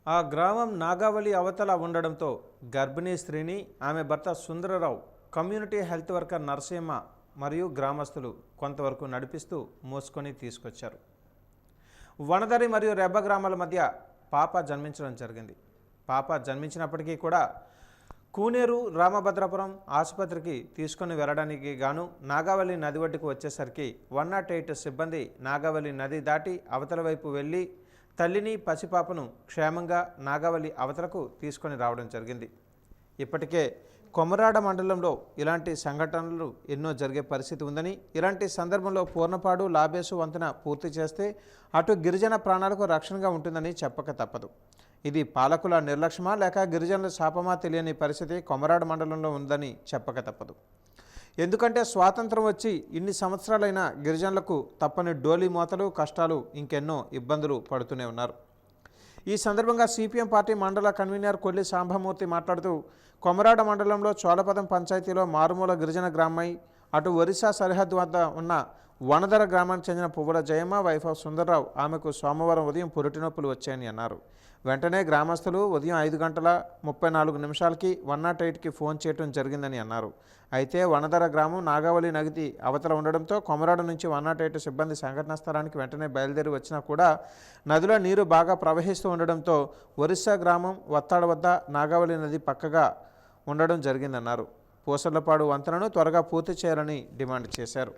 ఆ గ్రామం నాగావళి అవతల ఉండడంతో గర్భిణీ స్త్రీని ఆమె భర్త Sundara Rao, community health worker Narasimha మరియు గ్రామస్తులు కొంతవరకు నడిపిస్తూ మోసుకొని తీసుకొచ్చారు. వనదరి మరియు రెబ్బ గ్రామాల మధ్య పాప జన్మించడం జరిగింది. పాప జన్మించినప్పటికీ కూడా కూనేరు రామభద్రపురం ఆసుపత్రికి తీసుకొని వెళ్ళడానికి గాను నాగావళి నది ఒడ్డుకు వచ్చేసరికి 108 సిబ్బంది నాగావళి నది దాటి అవతల వైపు వెళ్ళి తల్లిని పసిపాపను క్షేమంగా నాగావళి అవతలకు తీసుకొని రావడం జరిగింది. ఇప్పటికే కొమరాడ మండలంలో ఇలాంటి సంఘటనలు ఎన్నో జరిగే పరిస్థితి ఉందని, ఇలాంటి సందర్భంలో పూర్ణపాడు లాబేసు వంతెన పూర్తి చేస్తే అటు గిరిజన ప్రాణాలకు రక్షణగా ఉంటుందని చెప్పక తప్పదు. ఇది పాలకుల నిర్లక్ష్యమా లేక గిరిజనుల శాపమా తెలియని పరిస్థితి కొమరాడ మండలంలో ఉందని చెప్పక తప్పదు. ఎందుకంటే స్వాతంత్రం వచ్చి ఇన్ని సంవత్సరాలైన గిరిజనులకు తప్పని డోలీ మోతలు, కష్టాలు, ఇంకెన్నో ఇబ్బందులు పడుతూనే ఉన్నారు. ఈ సందర్భంగా సిపిఎం పార్టీ మండల కన్వీనర్ కొల్లి సాంబమూర్తి మాట్లాడుతూ, కొమరాడ మండలంలో చోళపదం పంచాయతీలో మారుమూల గిరిజన గ్రామై అటు ఒరిస్సా సరిహద్దు వద్ద ఉన్న వనదర గ్రామానికి చెందిన పువ్వుల జయమ్మ, వైఫ్ ఆఫ్ సుందర్రావు ఆమెకు సోమవారం ఉదయం పురిటి నొప్పులు వచ్చాయని అన్నారు. వెంటనే గ్రామస్తులు ఉదయం 5:34 108కి ఫోన్ చేయడం జరిగిందని అన్నారు. అయితే వనదర గ్రామం నాగావళి నది అవతల ఉండడంతో కొమరాడ నుంచి 108 సిబ్బంది సంఘటనా స్థలానికి వెంటనే బయలుదేరి వచ్చినా కూడా నదిలో నీరు బాగా ప్రవహిస్తూ ఉండడంతో ఒరిస్సా గ్రామం వత్తాడ వద్ద నాగావళి నది పక్కగా ఉండడం జరిగిందన్నారు. పూసర్లపాడు వంతెనను త్వరగా పూర్తి చేయాలని డిమాండ్ చేశారు.